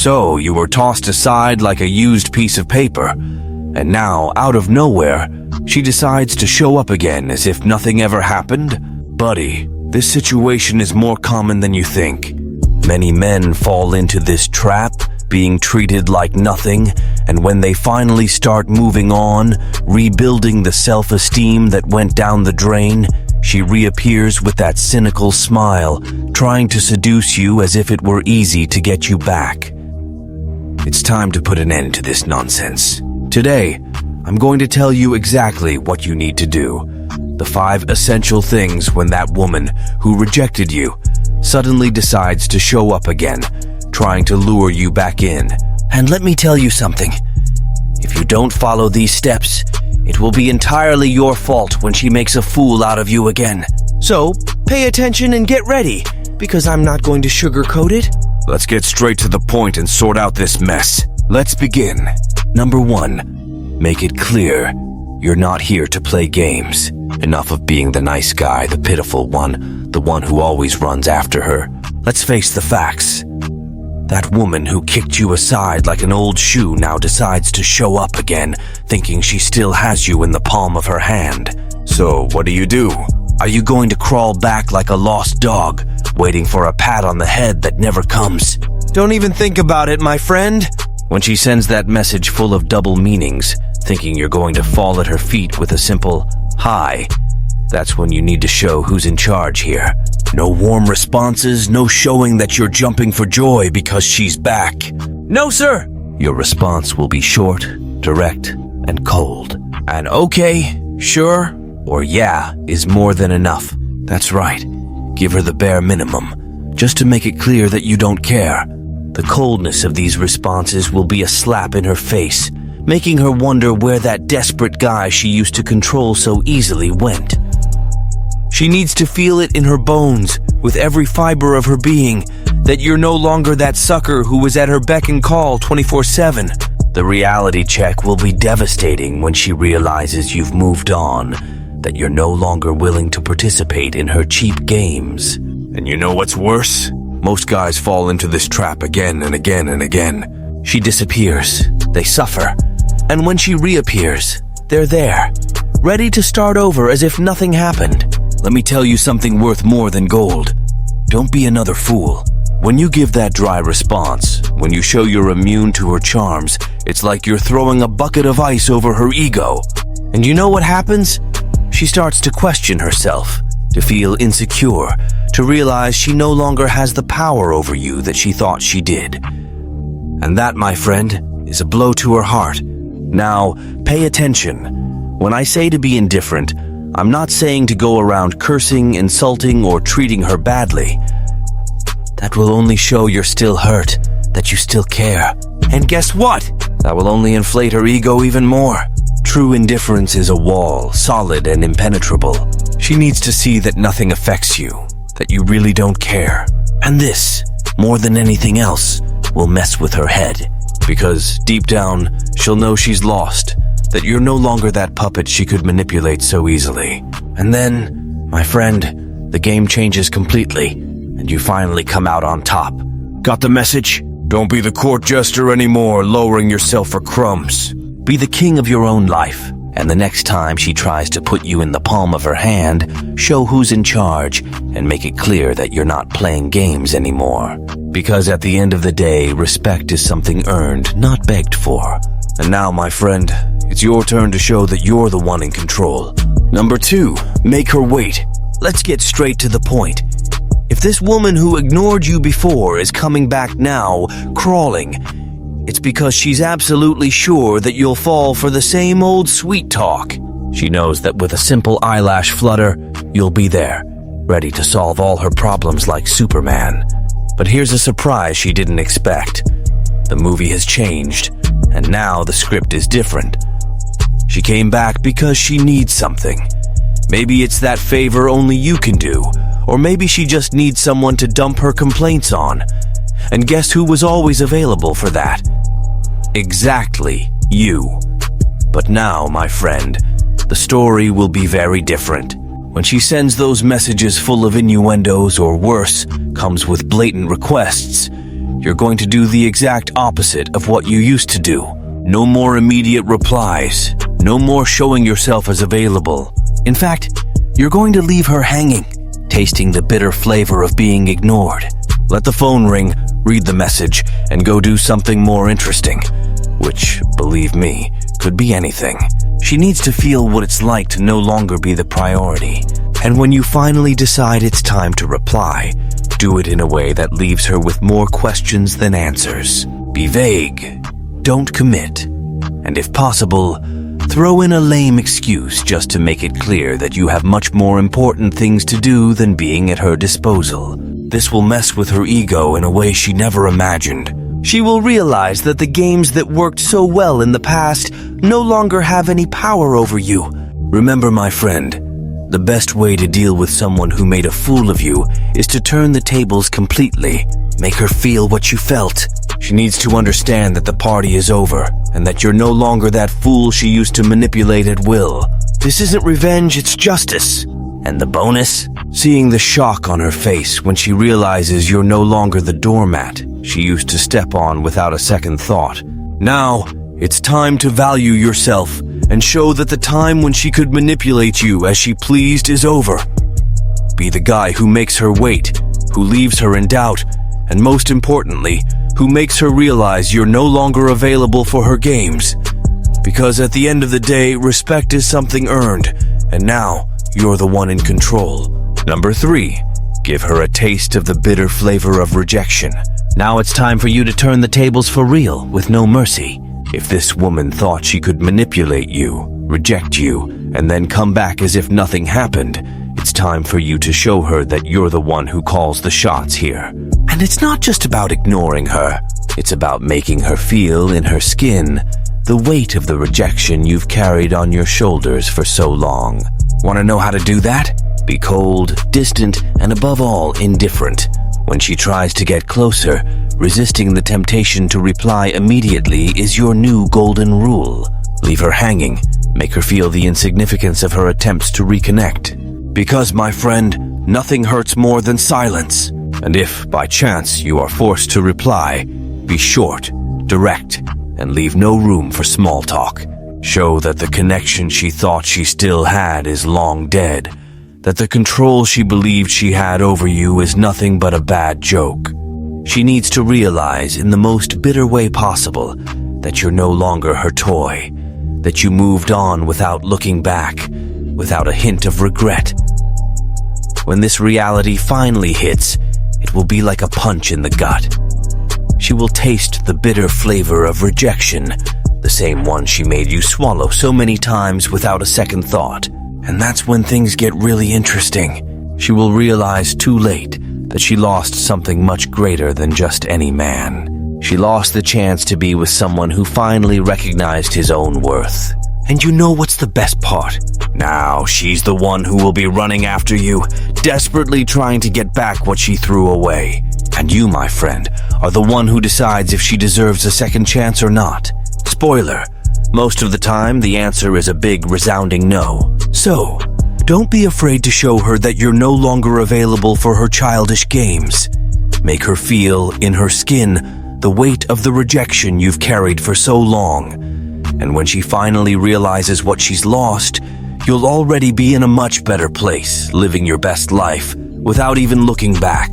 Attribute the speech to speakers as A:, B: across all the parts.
A: So you were tossed aside like a used piece of paper, and now, out of nowhere, she decides to show up again as if nothing ever happened? Buddy, this situation is more common than you think. Many men fall into this trap, being treated like nothing, and when they finally start moving on, rebuilding the self-esteem that went down the drain, she reappears with that cynical smile, trying to seduce you as if it were easy to get you back. It's time to put an end to this nonsense. Today, I'm going to tell you exactly what you need to do. The 5 essential things when that woman who rejected you suddenly decides to show up again, trying to lure you back in. And let me tell you something. If you don't follow these steps, it will be entirely your fault when she makes a fool out of you again. So, pay attention and get ready, because I'm not going to sugarcoat it. Let's get straight to the point and sort out this mess. Let's begin. Number 1, make it clear you're not here to play games. Enough of being the nice guy, the pitiful one, the one who always runs after her. Let's face the facts. That woman who kicked you aside like an old shoe now decides to show up again, thinking she still has you in the palm of her hand. So, what do? Are you going to crawl back like a lost dog, waiting for a pat on the head that never comes? Don't even think about it, my friend. When she sends that message full of double meanings, thinking you're going to fall at her feet with a simple hi, that's when you need to show who's in charge here. No warm responses, no showing that you're jumping for joy because she's back. No, sir! Your response will be short, direct, and cold. And okay, sure, or yeah is more than enough. That's right. Give her the bare minimum, just to make it clear that you don't care. The coldness of these responses will be a slap in her face, making her wonder where that desperate guy she used to control so easily went. She needs to feel it in her bones, with every fiber of her being, that you're no longer that sucker who was at her beck and call 24/7. The reality check will be devastating when she realizes you've moved on, that you're no longer willing to participate in her cheap games. And you know what's worse? Most guys fall into this trap again and again and again. She disappears, they suffer, and when she reappears, they're there, ready to start over as if nothing happened. Let me tell you something worth more than gold. Don't be another fool. When you give that dry response, when you show you're immune to her charms, it's like you're throwing a bucket of ice over her ego. And you know what happens? She starts to question herself, to feel insecure, to realize she no longer has the power over you that she thought she did. And that, my friend, is a blow to her heart. Now, pay attention. When I say to be indifferent, I'm not saying to go around cursing, insulting, or treating her badly. That will only show you're still hurt, that you still care. And guess what? That will only inflate her ego even more. True indifference is a wall, solid and impenetrable. She needs to see that nothing affects you, that you really don't care. And this, more than anything else, will mess with her head. Because deep down, she'll know she's lost, that you're no longer that puppet she could manipulate so easily. And then, my friend, the game changes completely, and you finally come out on top. Got the message? Don't be the court jester anymore, lowering yourself for crumbs. Be the king of your own life, and the next time she tries to put you in the palm of her hand, show who's in charge, and make it clear that you're not playing games anymore. Because at the end of the day, respect is something earned, not begged for. And now, my friend, it's your turn to show that you're the one in control. Number 2, make her wait. Let's get straight to the point. If this woman who ignored you before is coming back now, crawling, it's because she's absolutely sure that you'll fall for the same old sweet talk. She knows that with a simple eyelash flutter, you'll be there, ready to solve all her problems like Superman. But here's a surprise she didn't expect. The movie has changed, and now the script is different. She came back because she needs something. Maybe it's that favor only you can do, or maybe she just needs someone to dump her complaints on. And guess who was always available for that? Exactly you. But now, my friend, the story will be very different. When she sends those messages full of innuendos or worse, comes with blatant requests, you're going to do the exact opposite of what you used to do. No more immediate replies. No more showing yourself as available. In fact, you're going to leave her hanging, tasting the bitter flavor of being ignored. Let the phone ring, read the message, and go do something more interesting. Which, believe me, could be anything. She needs to feel what it's like to no longer be the priority. And when you finally decide it's time to reply, do it in a way that leaves her with more questions than answers. Be vague. Don't commit. And if possible, throw in a lame excuse just to make it clear that you have much more important things to do than being at her disposal. This will mess with her ego in a way she never imagined. She will realize that the games that worked so well in the past no longer have any power over you. Remember, my friend, the best way to deal with someone who made a fool of you is to turn the tables completely. Make her feel what you felt. She needs to understand that the party is over and that you're no longer that fool she used to manipulate at will. This isn't revenge, it's justice. And the bonus? Seeing the shock on her face when she realizes you're no longer the doormat she used to step on without a second thought. Now, it's time to value yourself and show that the time when she could manipulate you as she pleased is over. Be the guy who makes her wait, who leaves her in doubt, and most importantly, who makes her realize you're no longer available for her games. Because at the end of the day, respect is something earned, and now you're the one in control. Number 3, give her a taste of the bitter flavor of rejection. Now it's time for you to turn the tables for real, with no mercy. If this woman thought she could manipulate you, reject you, and then come back as if nothing happened, it's time for you to show her that you're the one who calls the shots here. And it's not just about ignoring her. It's about making her feel in her skin the weight of the rejection you've carried on your shoulders for so long. Want to know how to do that? Be cold, distant, and above all, indifferent. When she tries to get closer, resisting the temptation to reply immediately is your new golden rule. Leave her hanging. Make her feel the insignificance of her attempts to reconnect. Because, my friend, nothing hurts more than silence. And if, by chance, you are forced to reply, be short, direct, and leave no room for small talk. Show that the connection she thought she still had is long dead, that the control she believed she had over you is nothing but a bad joke. She needs to realize in the most bitter way possible that you're no longer her toy, that you moved on without looking back, without a hint of regret. When this reality finally hits, it will be like a punch in the gut. She will taste the bitter flavor of rejection, the same one she made you swallow so many times without a second thought. And that's when things get really interesting. She will realize too late that she lost something much greater than just any man. She lost the chance to be with someone who finally recognized his own worth. And you know what's the best part? Now she's the one who will be running after you, desperately trying to get back what she threw away. And you, my friend, are the one who decides if she deserves a second chance or not. Spoiler, most of the time the answer is a big resounding no. So, don't be afraid to show her that you're no longer available for her childish games. Make her feel, in her skin, the weight of the rejection you've carried for so long. And when she finally realizes what she's lost, you'll already be in a much better place, living your best life, without even looking back.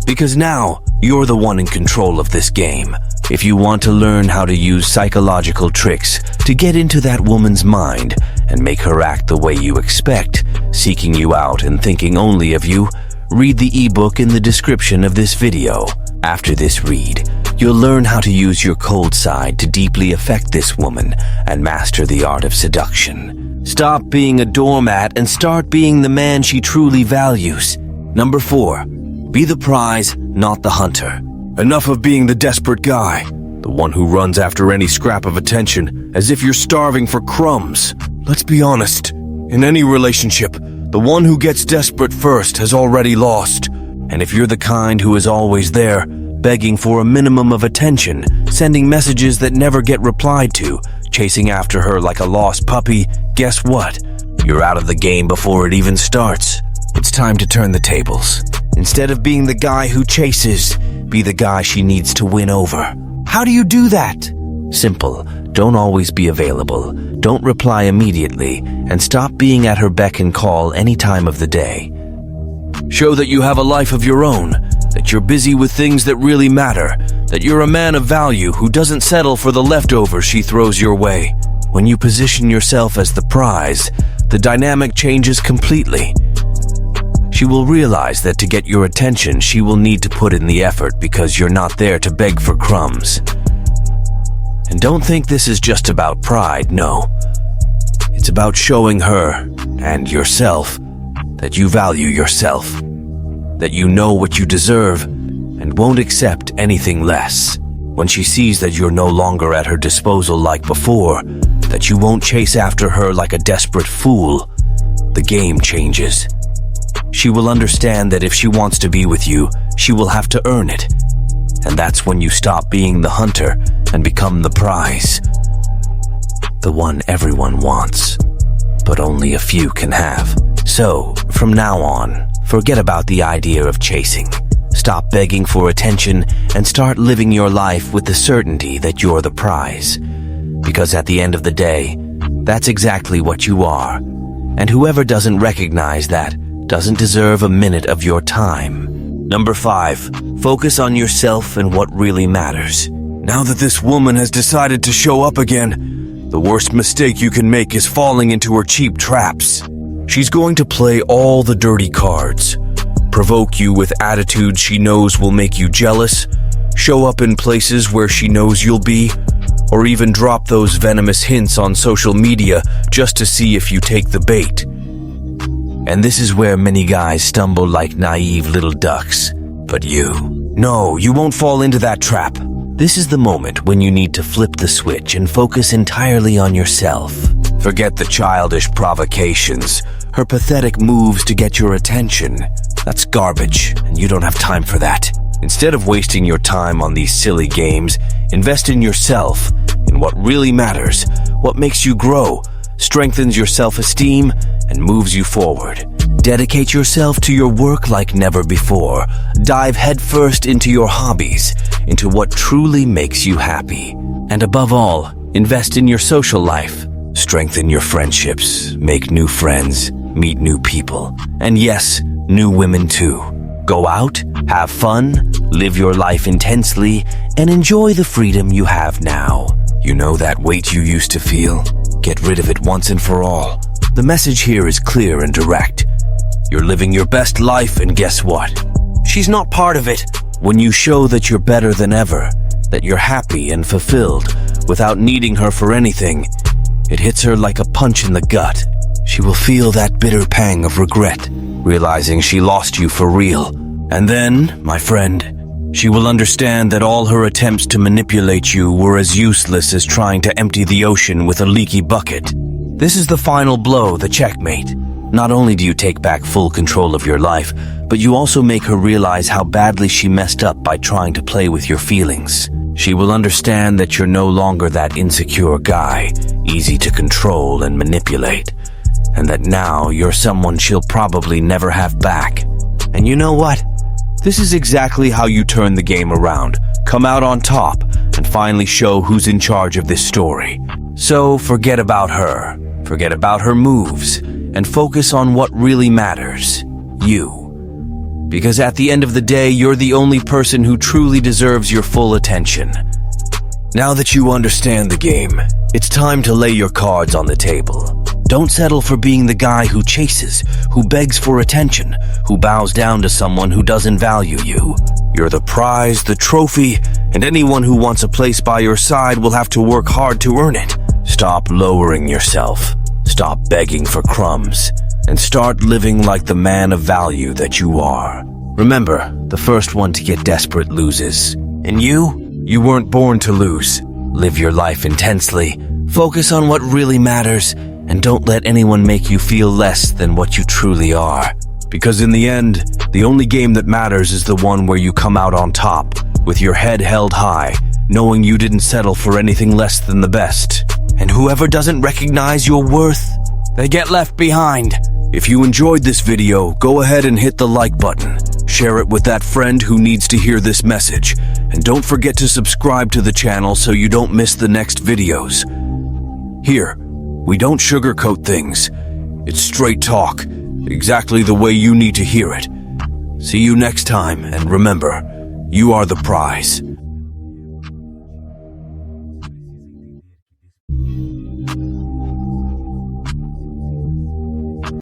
A: Because now, you're the one in control of this game. If you want to learn how to use psychological tricks to get into that woman's mind and make her act the way you expect, seeking you out and thinking only of you, read the ebook in the description of this video. After this read, you'll learn how to use your cold side to deeply affect this woman and master the art of seduction. Stop being a doormat and start being the man she truly values. Number 4, be the prize, not the hunter. Enough of being the desperate guy, the one who runs after any scrap of attention as if you're starving for crumbs. Let's be honest, in any relationship, the one who gets desperate first has already lost. And if you're the kind who is always there, begging for a minimum of attention, sending messages that never get replied to, chasing after her like a lost puppy, guess what? You're out of the game before it even starts. It's time to turn the tables. Instead of being the guy who chases, be the guy she needs to win over. How do you do that? Simple. Don't always be available. Don't reply immediately, and stop being at her beck and call any time of the day. Show that you have a life of your own, that you're busy with things that really matter, that you're a man of value who doesn't settle for the leftovers she throws your way. When you position yourself as the prize, the dynamic changes completely. She will realize that to get your attention, she will need to put in the effort because you're not there to beg for crumbs. And don't think this is just about pride, no. It's about showing her, and yourself, that you value yourself, that you know what you deserve, and won't accept anything less. When she sees that you're no longer at her disposal like before, that you won't chase after her like a desperate fool, the game changes. She will understand that if she wants to be with you, she will have to earn it. And that's when you stop being the hunter and become the prize. The one everyone wants, but only a few can have. So, from now on, forget about the idea of chasing. Stop begging for attention and start living your life with the certainty that you're the prize. Because at the end of the day, that's exactly what you are. And whoever doesn't recognize that doesn't deserve a minute of your time. Number 5, focus on yourself and what really matters. Now that this woman has decided to show up again, the worst mistake you can make is falling into her cheap traps. She's going to play all the dirty cards, provoke you with attitudes she knows will make you jealous, show up in places where she knows you'll be, or even drop those venomous hints on social media just to see if you take the bait. And this is where many guys stumble like naive little ducks. But no, you won't fall into that trap. This is the moment when you need to flip the switch and focus entirely on yourself. Forget the childish provocations, her pathetic moves to get your attention. That's garbage, and you don't have time for that. Instead of wasting your time on these silly games, invest in yourself, in what really matters, what makes you grow, strengthens your self-esteem, and moves you forward. Dedicate yourself to your work like never before. Dive headfirst into your hobbies, into what truly makes you happy. And above all, invest in your social life. Strengthen your friendships, make new friends, meet new people. And yes, new women too. Go out, have fun, live your life intensely, and enjoy the freedom you have now. You know that weight you used to feel? Get rid of it once and for all. The message here is clear and direct. You're living your best life, and guess what? She's not part of it. When you show that you're better than ever, that you're happy and fulfilled without needing her for anything, it hits her like a punch in the gut. She will feel that bitter pang of regret, realizing she lost you for real. And then, my friend, she will understand that all her attempts to manipulate you were as useless as trying to empty the ocean with a leaky bucket. This is the final blow, the checkmate. Not only do you take back full control of your life, but you also make her realize how badly she messed up by trying to play with your feelings. She will understand that you're no longer that insecure guy, easy to control and manipulate, and that now you're someone she'll probably never have back. And you know what? This is exactly how you turn the game around, come out on top, and finally show who's in charge of this story. So forget about her. Forget about her moves, and focus on what really matters, you. Because at the end of the day, you're the only person who truly deserves your full attention. Now that you understand the game, it's time to lay your cards on the table. Don't settle for being the guy who chases, who begs for attention, who bows down to someone who doesn't value you. You're the prize, the trophy, and anyone who wants a place by your side will have to work hard to earn it. Stop lowering yourself, stop begging for crumbs, and start living like the man of value that you are. Remember, the first one to get desperate loses. And you weren't born to lose. Live your life intensely, focus on what really matters, and don't let anyone make you feel less than what you truly are. Because in the end, the only game that matters is the one where you come out on top, with your head held high, knowing you didn't settle for anything less than the best. And whoever doesn't recognize your worth, they get left behind. If you enjoyed this video, go ahead and hit the like button. Share it with that friend who needs to hear this message, and don't forget to subscribe to the channel so you don't miss the next videos. Here, we don't sugarcoat things. It's straight talk, exactly the way you need to hear it. See you next time, and remember, you are the prize.